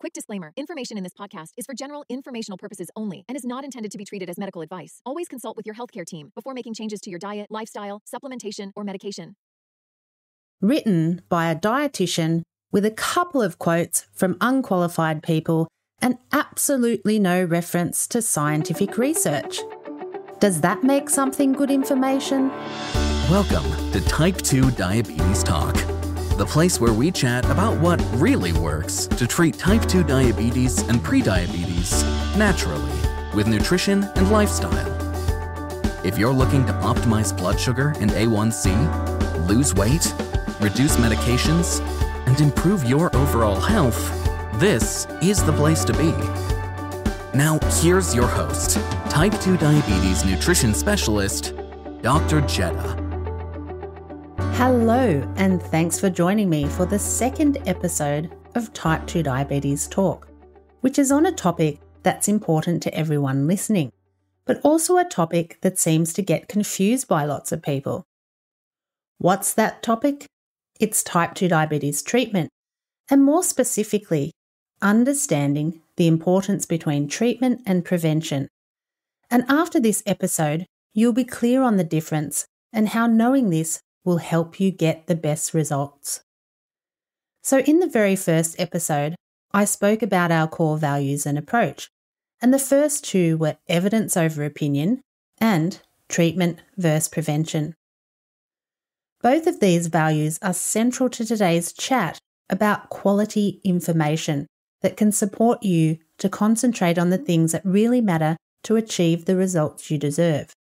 Quick disclaimer, information in this podcast is for general informational purposes only and is not intended to be treated as medical advice. Always consult with your healthcare team before making changes to your diet, lifestyle, supplementation, or medication. Written by a dietitian with a couple of quotes from unqualified people and absolutely no reference to scientific research. Does that make something good information? Welcome to Type 2 Diabetes Talk, the place where we chat about what really works to treat type 2 diabetes and prediabetes naturally with nutrition and lifestyle. If you're looking to optimize blood sugar and A1C, lose weight, reduce medications, and improve your overall health, this is the place to be. Now, here's your host, Type 2 Diabetes Nutrition Specialist, Dr. Jetta. Hello, and thanks for joining me for the second episode of Type 2 Diabetes Talk, which is on a topic that's important to everyone listening, but also a topic that seems to get confused by lots of people. What's that topic? It's type 2 diabetes treatment, and more specifically, understanding the importance between treatment and prevention. And after this episode, you'll be clear on the difference and how knowing this will help you get the best results. So in the very first episode, I spoke about our core values and approach, and the first two were evidence over opinion and treatment versus prevention. Both of these values are central to today's chat about quality information that can support you to concentrate on the things that really matter to achieve the results you deserve.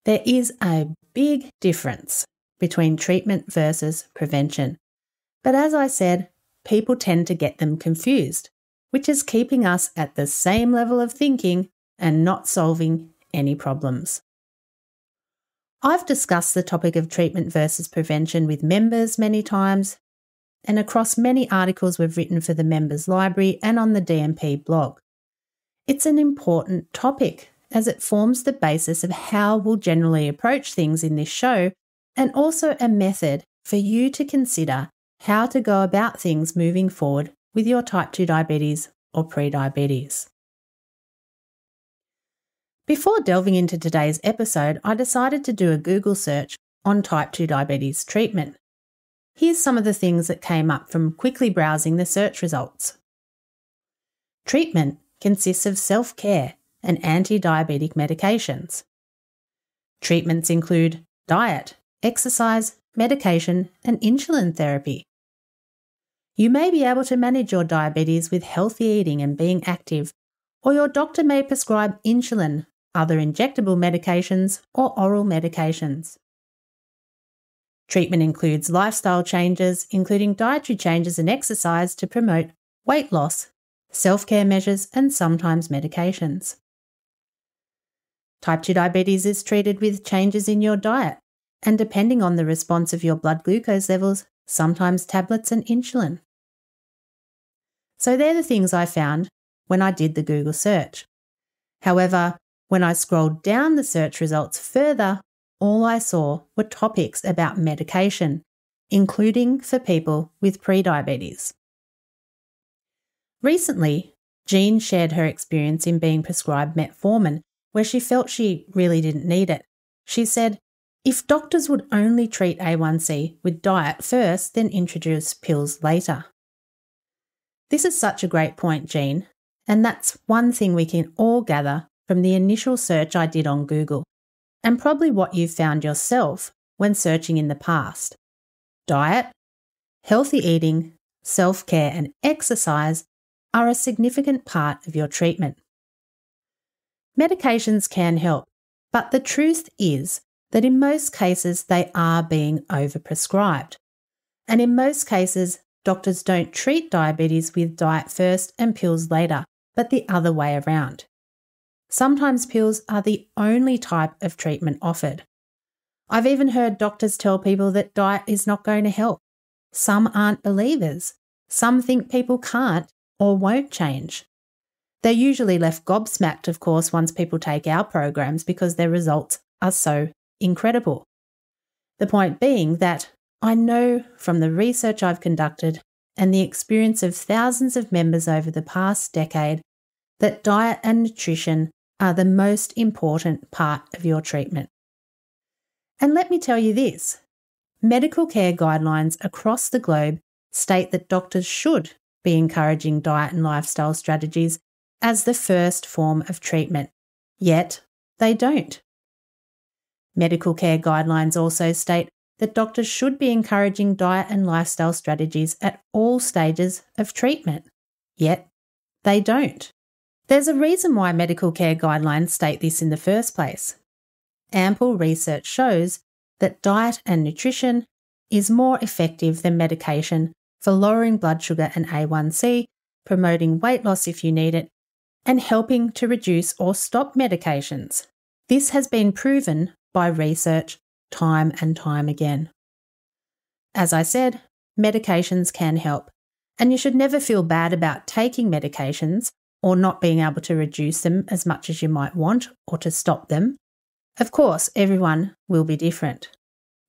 There is a big difference between treatment versus prevention, but as I said, people tend to get them confused, which is keeping us at the same level of thinking and not solving any problems. I've discussed the topic of treatment versus prevention with members many times and across many articles we've written for the Members Library and on the DMP blog. It's an important topic as it forms the basis of how we'll generally approach things in this show and also a method for you to consider how to go about things moving forward with your type 2 diabetes or prediabetes. Before delving into today's episode, I decided to do a Google search on type 2 diabetes treatment. Here's some of the things that came up from quickly browsing the search results. Treatment consists of self-care and anti-diabetic medications. Treatments include diet, exercise, medication, and insulin therapy. You may be able to manage your diabetes with healthy eating and being active, or your doctor may prescribe insulin, other injectable medications, or oral medications. Treatment includes lifestyle changes, including dietary changes and exercise to promote weight loss, self-care measures, and sometimes medications. Type 2 diabetes is treated with changes in your diet, and depending on the response of your blood glucose levels, sometimes tablets and insulin. So they're the things I found when I did the Google search. However, when I scrolled down the search results further, all I saw were topics about medication, including for people with prediabetes. Recently, Jean shared her experience in being prescribed metformin, where she felt she really didn't need it. She said, if doctors would only treat A1C with diet first, then introduce pills later. This is such a great point, Jean, and that's one thing we can all gather from the initial search I did on Google, and probably what you've found yourself when searching in the past. Diet, healthy eating, self-care, and exercise are a significant part of your treatment. Medications can help, but the truth is that in most cases they are being overprescribed. And in most cases, doctors don't treat diabetes with diet first and pills later, but the other way around. Sometimes pills are the only type of treatment offered. I've even heard doctors tell people that diet is not going to help. Some aren't believers. Some think people can't or won't change. They're usually left gobsmacked, of course, once people take our programs because their results are so incredible. The point being that I know from the research I've conducted and the experience of thousands of members over the past decade that diet and nutrition are the most important part of your treatment. And let me tell you this, medical care guidelines across the globe state that doctors should be encouraging diet and lifestyle strategies as the first form of treatment, yet they don't. Medical care guidelines also state that doctors should be encouraging diet and lifestyle strategies at all stages of treatment, yet they don't. There's a reason why medical care guidelines state this in the first place. Ample research shows that diet and nutrition is more effective than medication for lowering blood sugar and A1C, promoting weight loss if you need it, and helping to reduce or stop medications. This has been proven by research time and time again. As I said, medications can help, and you should never feel bad about taking medications or not being able to reduce them as much as you might want or to stop them. Of course, everyone will be different,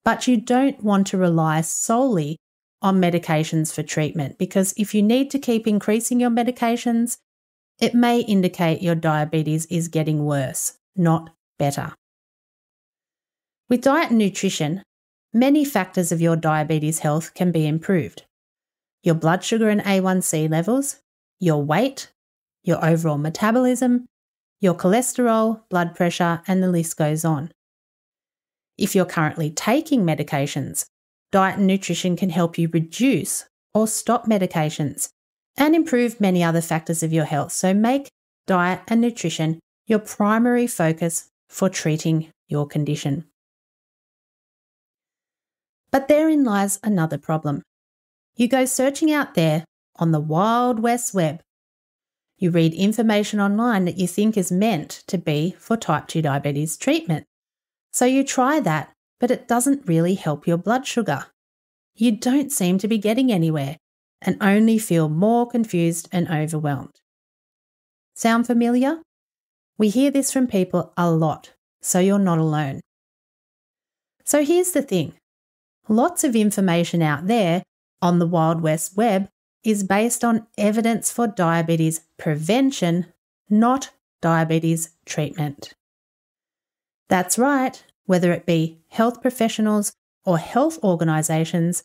but you don't want to rely solely on medications for treatment, because if you need to keep increasing your medications, it may indicate your diabetes is getting worse, not better. With diet and nutrition, many factors of your diabetes health can be improved. Your blood sugar and A1C levels, your weight, your overall metabolism, your cholesterol, blood pressure, and the list goes on. If you're currently taking medications, diet and nutrition can help you reduce or stop medications and improve many other factors of your health. So make diet and nutrition your primary focus for treating your condition. But therein lies another problem. You go searching out there on the Wild West Web. You read information online that you think is meant to be for type 2 diabetes treatment. So you try that, but it doesn't really help your blood sugar. You don't seem to be getting anywhere and only feel more confused and overwhelmed. Sound familiar? We hear this from people a lot, so you're not alone. So here's the thing. Lots of information out there on the Wild West Web is based on evidence for diabetes prevention, not diabetes treatment. That's right, whether it be health professionals or health organisations,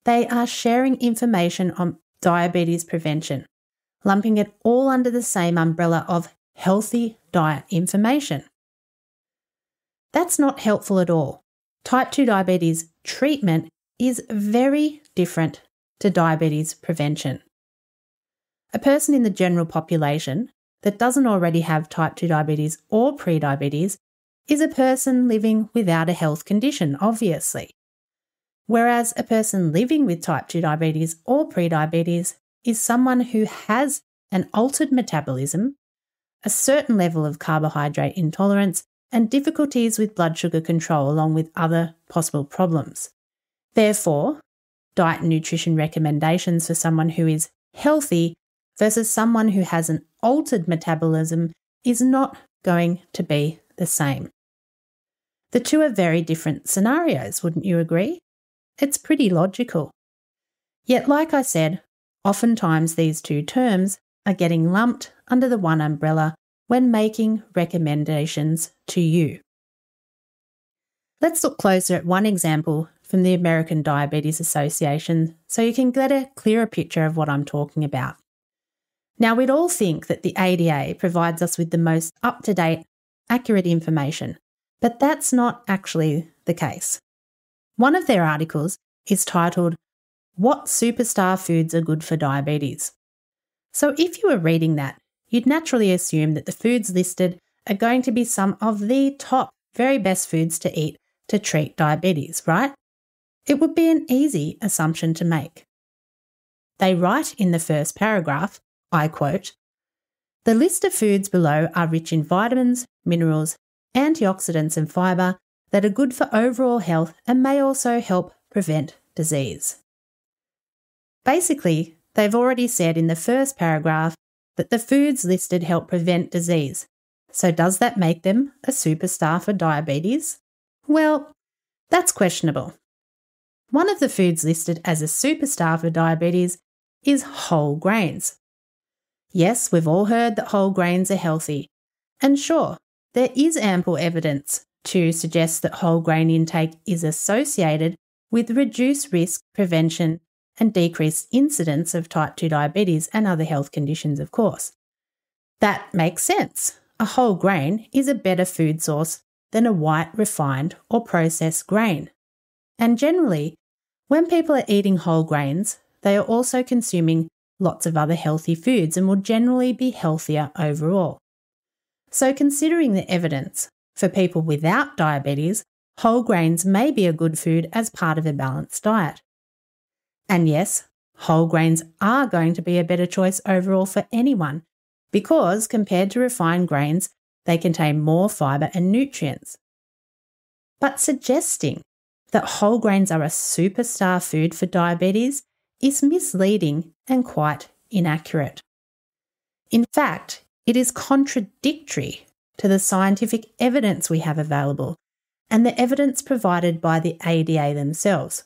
they are sharing information on diabetes prevention, lumping it all under the same umbrella of healthy diet information. That's not helpful at all. Type 2 diabetes treatment is very different to diabetes prevention. A person in the general population that doesn't already have type 2 diabetes or prediabetes is a person living without a health condition, obviously. Whereas a person living with type 2 diabetes or prediabetes is someone who has an altered metabolism, a certain level of carbohydrate intolerance, and difficulties with blood sugar control, along with other possible problems. Therefore, diet and nutrition recommendations for someone who is healthy versus someone who has an altered metabolism is not going to be the same. The two are very different scenarios, wouldn't you agree? It's pretty logical. Yet, like I said, oftentimes these two terms are getting lumped under the one umbrella when making recommendations to you. Let's look closer at one example from the American Diabetes Association so you can get a clearer picture of what I'm talking about. Now, we'd all think that the ADA provides us with the most up-to-date, accurate information, but that's not actually the case. One of their articles is titled, "What Superstar Foods Are Good for Diabetes?" So if you were reading that, you'd naturally assume that the foods listed are going to be some of the top, very best foods to eat to treat diabetes, right? It would be an easy assumption to make. They write in the first paragraph, I quote, "The list of foods below are rich in vitamins, minerals, antioxidants and fibre that are good for overall health and may also help prevent disease." Basically, they've already said in the first paragraph that the foods listed help prevent disease. So does that make them a superstar for diabetes? Well, that's questionable. One of the foods listed as a superstar for diabetes is whole grains. Yes, we've all heard that whole grains are healthy. And sure, there is ample evidence to suggest that whole grain intake is associated with reduced risk, prevention, and decreased incidence of type 2 diabetes and other health conditions, of course. That makes sense. A whole grain is a better food source than a white, refined, or processed grain. And generally, when people are eating whole grains, they are also consuming lots of other healthy foods and will generally be healthier overall. So considering the evidence, for people without diabetes, whole grains may be a good food as part of a balanced diet. And yes, whole grains are going to be a better choice overall for anyone because compared to refined grains, they contain more fibre and nutrients. But suggesting that whole grains are a superstar food for diabetes is misleading and quite inaccurate. In fact, it is contradictory to the scientific evidence we have available and the evidence provided by the ADA themselves.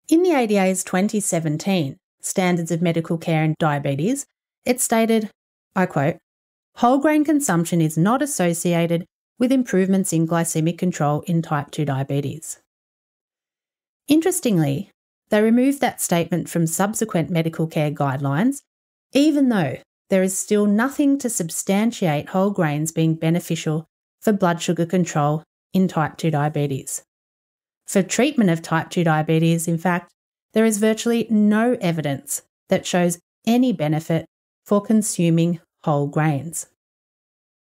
In the ADA's 2017 Standards of Medical Care in Diabetes, it stated, I quote, "Whole grain consumption is not associated with improvements in glycemic control in type 2 diabetes." Interestingly, they removed that statement from subsequent medical care guidelines, even though there is still nothing to substantiate whole grains being beneficial for blood sugar control in type 2 diabetes. For treatment of type 2 diabetes, in fact, there is virtually no evidence that shows any benefit for consuming whole grains.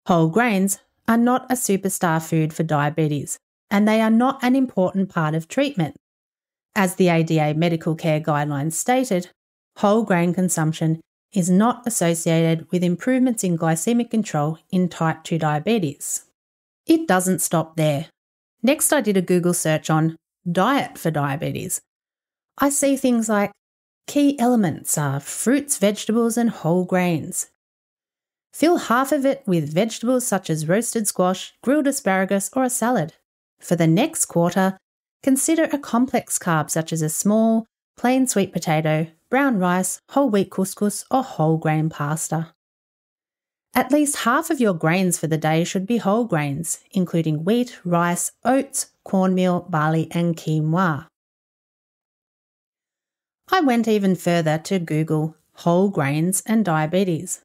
Whole grains are not a superstar food for diabetes, and they are not an important part of treatment. As the ADA medical care guidelines stated, whole grain consumption is not associated with improvements in glycemic control in type 2 diabetes. It doesn't stop there. Next, I did a Google search on diet for diabetes. I see things like key elements are fruits, vegetables, and whole grains. Fill half of it with vegetables such as roasted squash, grilled asparagus, or a salad. For the next quarter, consider a complex carb such as a small, plain sweet potato, brown rice, whole wheat couscous, or whole grain pasta. At least half of your grains for the day should be whole grains, including wheat, rice, oats, cornmeal, barley, and quinoa. I went even further to Google whole grains and diabetes.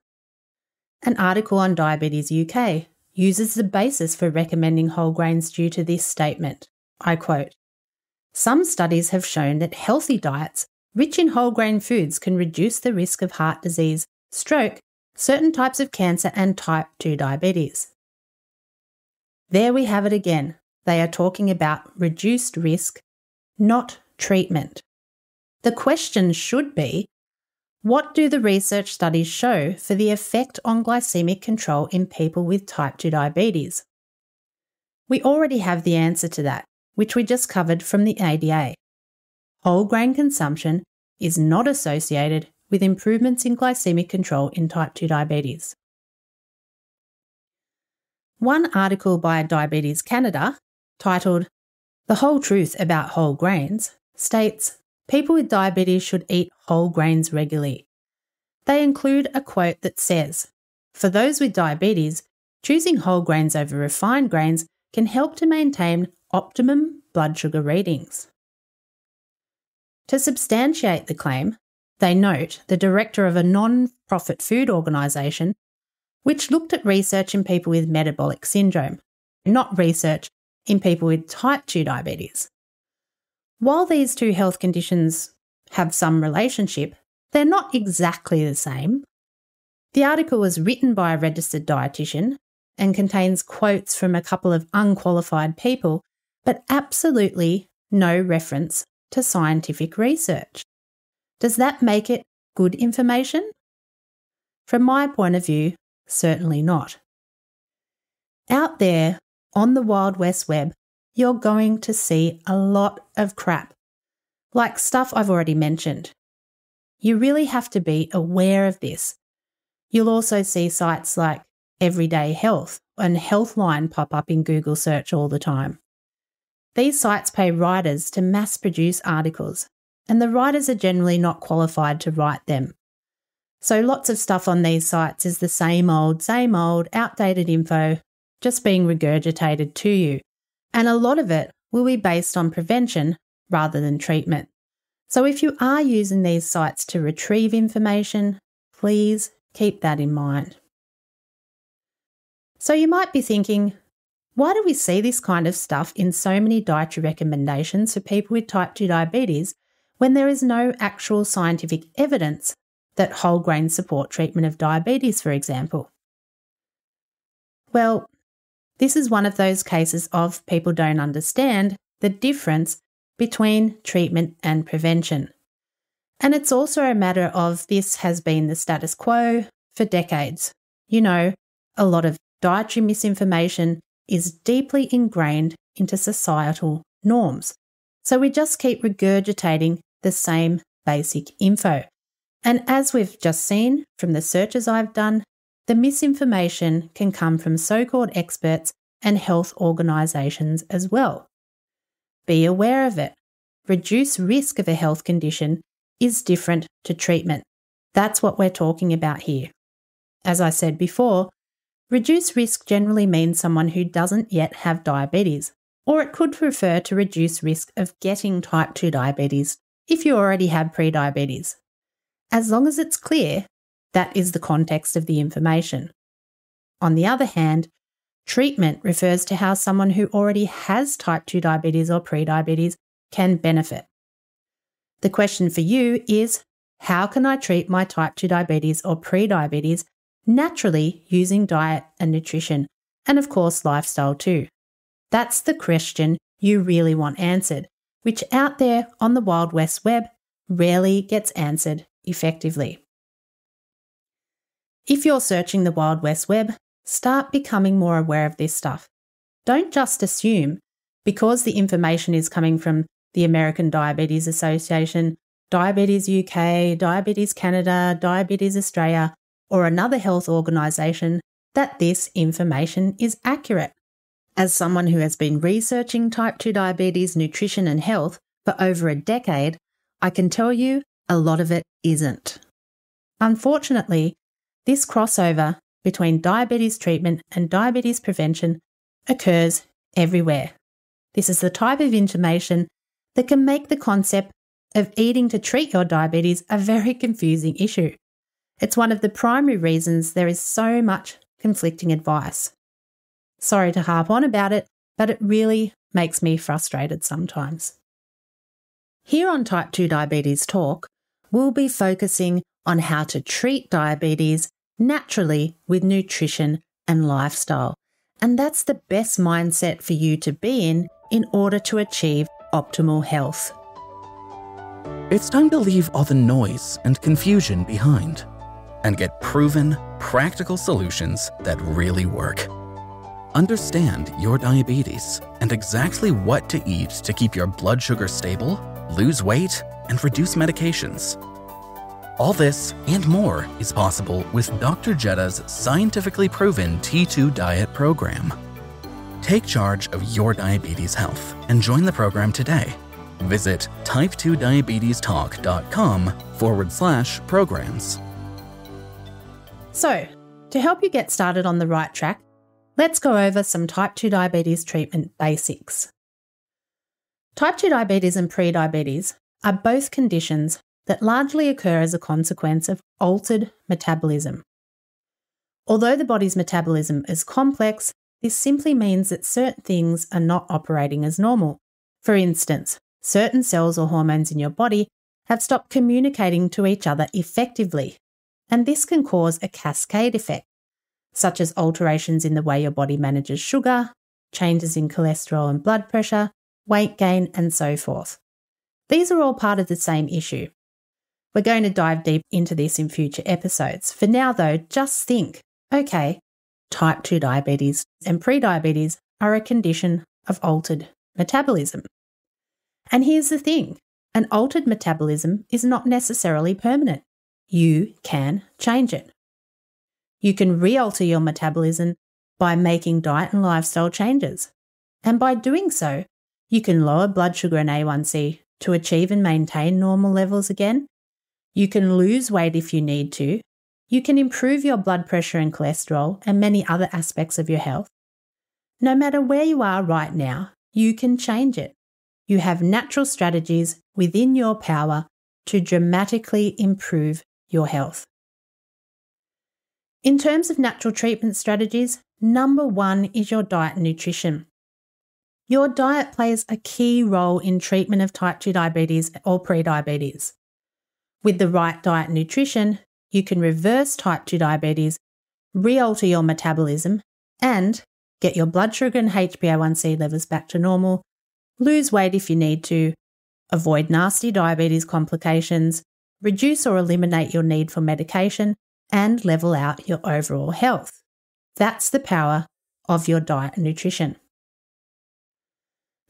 An article on Diabetes UK uses the basis for recommending whole grains due to this statement. I quote, "Some studies have shown that healthy diets rich in whole grain foods can reduce the risk of heart disease, stroke, certain types of cancer, and type 2 diabetes." There we have it again. They are talking about reduced risk, not treatment. The question should be, what do the research studies show for the effect on glycemic control in people with type 2 diabetes? We already have the answer to that, which we just covered from the ADA. Whole grain consumption is not associated with improvements in glycemic control in type 2 diabetes. One article by Diabetes Canada, titled "The Whole Truth About Whole Grains," states people with diabetes should eat whole grains regularly. They include a quote that says, "For those with diabetes, choosing whole grains over refined grains can help to maintain optimum blood sugar readings." To substantiate the claim, they note the director of a non-profit food organisation which looked at research in people with metabolic syndrome, not research in people with type 2 diabetes. While these two health conditions have some relationship, they're not exactly the same. The article was written by a registered dietitian and contains quotes from a couple of unqualified people, but absolutely no reference to scientific research. Does that make it good information? From my point of view, certainly not. Out there on the Wild West Web, you're going to see a lot of crap, like stuff I've already mentioned. You really have to be aware of this. You'll also see sites like Everyday Health and Healthline pop up in Google search all the time. These sites pay writers to mass produce articles, and the writers are generally not qualified to write them. So lots of stuff on these sites is the same old, outdated info just being regurgitated to you. And a lot of it will be based on prevention rather than treatment. So if you are using these sites to retrieve information, please keep that in mind. So you might be thinking, why do we see this kind of stuff in so many dietary recommendations for people with type 2 diabetes when there is no actual scientific evidence that whole grains support treatment of diabetes, for example? Well, this is one of those cases of people don't understand the difference between treatment and prevention. And it's also a matter of this has been the status quo for decades. You know, a lot of dietary misinformation is deeply ingrained into societal norms. So we just keep regurgitating the same basic info. And as we've just seen from the searches I've done, the misinformation can come from so-called experts and health organisations as well. Be aware of it. Reduce risk of a health condition is different to treatment. That's what we're talking about here. As I said before, reduce risk generally means someone who doesn't yet have diabetes, or it could refer to reduce risk of getting type 2 diabetes if you already have prediabetes. As long as it's clear, that is the context of the information. On the other hand, treatment refers to how someone who already has type 2 diabetes or prediabetes can benefit. The question for you is, how can I treat my type 2 diabetes or prediabetes naturally using diet and nutrition, and of course lifestyle too? That's the question you really want answered, which out there on the Wild West web rarely gets answered effectively. If you're searching the Wild West web, start becoming more aware of this stuff. Don't just assume, because the information is coming from the American Diabetes Association, Diabetes UK, Diabetes Canada, Diabetes Australia, or another health organisation, that this information is accurate. As someone who has been researching type 2 diabetes, nutrition and health for over a decade, I can tell you a lot of it isn't. Unfortunately, this crossover between diabetes treatment and diabetes prevention occurs everywhere. This is the type of information that can make the concept of eating to treat your diabetes a very confusing issue. It's one of the primary reasons there is so much conflicting advice. Sorry to harp on about it, but it really makes me frustrated sometimes. Here on Type 2 Diabetes Talk, we'll be focusing on how to treat diabetes naturally with nutrition and lifestyle. And that's the best mindset for you to be in order to achieve optimal health. It's time to leave all the noise and confusion behind and get proven, practical solutions that really work. Understand your diabetes and exactly what to eat to keep your blood sugar stable, lose weight, and reduce medications. All this and more is possible with Dr. Jetta's scientifically proven T2 diet program. Take charge of your diabetes health and join the program today. Visit type2diabetestalk.com/programs. So, to help you get started on the right track, let's go over some type 2 diabetes treatment basics. Type 2 diabetes and prediabetes are both conditions that largely occur as a consequence of altered metabolism. Although the body's metabolism is complex, this simply means that certain things are not operating as normal. For instance, certain cells or hormones in your body have stopped communicating to each other effectively, and this can cause a cascade effect, such as alterations in the way your body manages sugar, changes in cholesterol and blood pressure, weight gain, and so forth. These are all part of the same issue. We're going to dive deep into this in future episodes. For now, though, just think, okay, type 2 diabetes and prediabetes are a condition of altered metabolism. And here's the thing, an altered metabolism is not necessarily permanent. You can change it. You can re-alter your metabolism by making diet and lifestyle changes. And by doing so, you can lower blood sugar and A1C to achieve and maintain normal levels again. You can lose weight if you need to. You can improve your blood pressure and cholesterol and many other aspects of your health. No matter where you are right now, you can change it. You have natural strategies within your power to dramatically improve your health. In terms of natural treatment strategies, number 1 is your diet and nutrition. Your diet plays a key role in treatment of type 2 diabetes or prediabetes. With the right diet and nutrition, you can reverse type 2 diabetes, re-alter your metabolism, and get your blood sugar and HbA1c levels back to normal, lose weight if you need to, avoid nasty diabetes complications, reduce or eliminate your need for medication, and level out your overall health. That's the power of your diet and nutrition.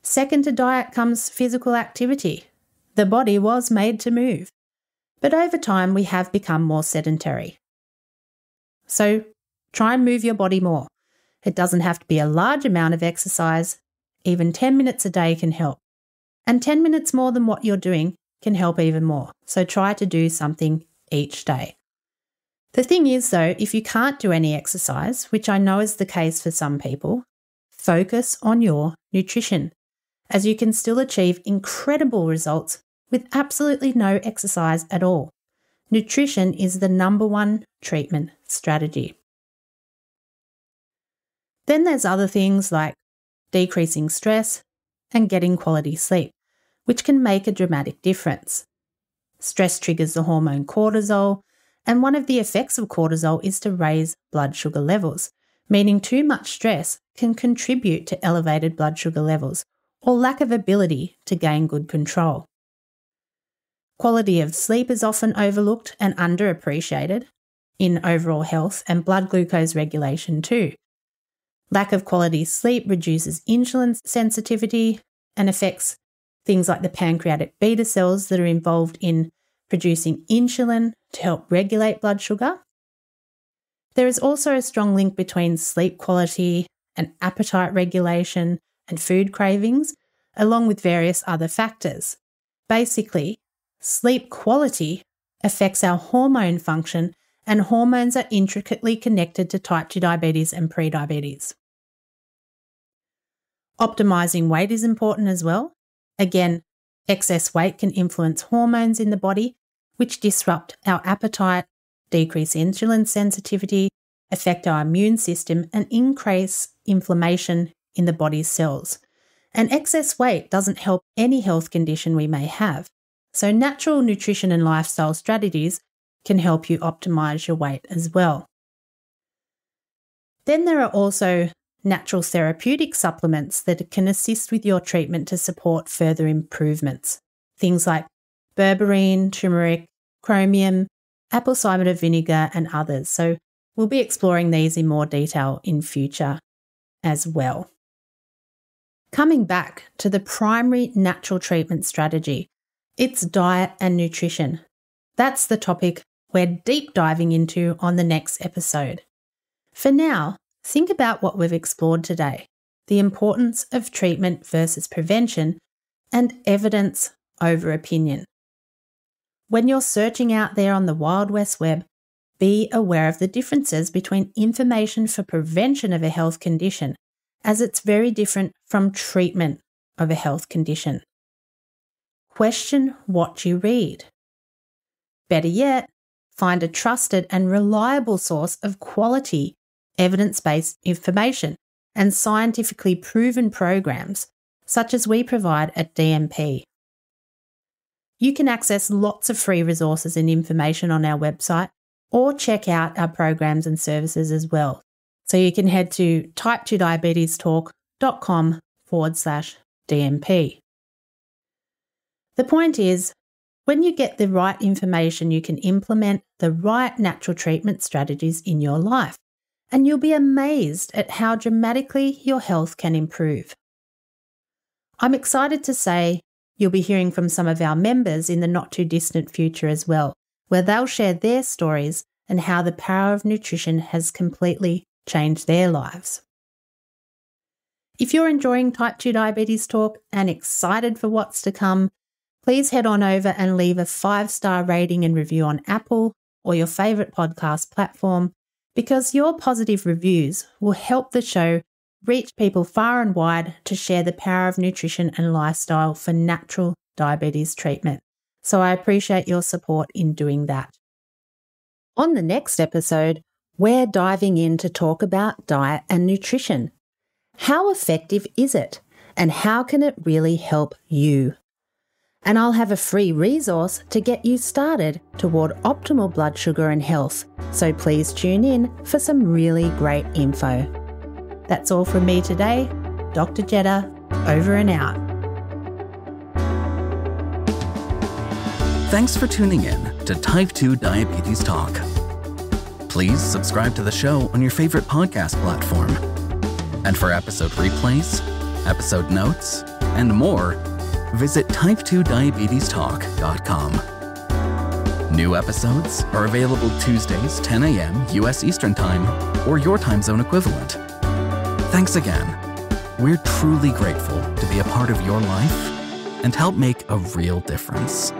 Second to diet comes physical activity. The body was made to move, but over time we have become more sedentary. So try and move your body more. It doesn't have to be a large amount of exercise. Even 10 minutes a day can help. And 10 minutes more than what you're doing can help even more. So try to do something each day. The thing is though, if you can't do any exercise, which I know is the case for some people, focus on your nutrition, as you can still achieve incredible results with absolutely no exercise at all. Nutrition is the number 1 treatment strategy. Then there's other things like decreasing stress and getting quality sleep, which can make a dramatic difference. Stress triggers the hormone cortisol, and one of the effects of cortisol is to raise blood sugar levels, meaning too much stress can contribute to elevated blood sugar levels or lack of ability to gain good control. Quality of sleep is often overlooked and underappreciated in overall health and blood glucose regulation too. Lack of quality sleep reduces insulin sensitivity and affects things like the pancreatic beta cells that are involved in producing insulin to help regulate blood sugar. There is also a strong link between sleep quality and appetite regulation and food cravings, along with various other factors. Basically, sleep quality affects our hormone function, and hormones are intricately connected to type 2 diabetes and prediabetes. Optimizing weight is important as well. Again, excess weight can influence hormones in the body, which disrupt our appetite, decrease insulin sensitivity, affect our immune system, and increase inflammation in the body's cells. And excess weight doesn't help any health condition we may have. So natural nutrition and lifestyle strategies can help you optimize your weight as well. Then there are also natural therapeutic supplements that can assist with your treatment to support further improvements. Things like berberine, turmeric, chromium, apple cider vinegar, and others. So we'll be exploring these in more detail in future as well. Coming back to the primary natural treatment strategy, it's diet and nutrition. That's the topic we're deep diving into on the next episode. For now, think about what we've explored today, the importance of treatment versus prevention, and evidence over opinion. When you're searching out there on the Wild West Web, be aware of the differences between information for prevention of a health condition, as it's very different from treatment of a health condition. Question what you read. Better yet, find a trusted and reliable source of quality, evidence-based information and scientifically proven programs, such as we provide at DMP. You can access lots of free resources and information on our website, or check out our programs and services as well. So you can head to type2diabetestalk.com/DMP. The point is, when you get the right information, you can implement the right natural treatment strategies in your life, and you'll be amazed at how dramatically your health can improve. I'm excited to say you'll be hearing from some of our members in the not too distant future as well, where they'll share their stories and how the power of nutrition has completely changed their lives. If you're enjoying Type 2 Diabetes Talk and excited for what's to come, please head on over and leave a 5-star rating and review on Apple or your favourite podcast platform, because your positive reviews will help the show reach people far and wide to share the power of nutrition and lifestyle for natural diabetes treatment. So I appreciate your support in doing that. On the next episode, we're diving in to talk about diet and nutrition. How effective is it? And how can it really help you? And I'll have a free resource to get you started toward optimal blood sugar and health. So please tune in for some really great info. That's all from me today. Dr. Jetta, over and out. Thanks for tuning in to Type 2 Diabetes Talk. Please subscribe to the show on your favorite podcast platform. And for episode replays, episode notes, and more, visit type2diabetestalk.com. New episodes are available Tuesdays, 10 a.m. US Eastern Time, or your time zone equivalent. Thanks again. We're truly grateful to be a part of your life and help make a real difference.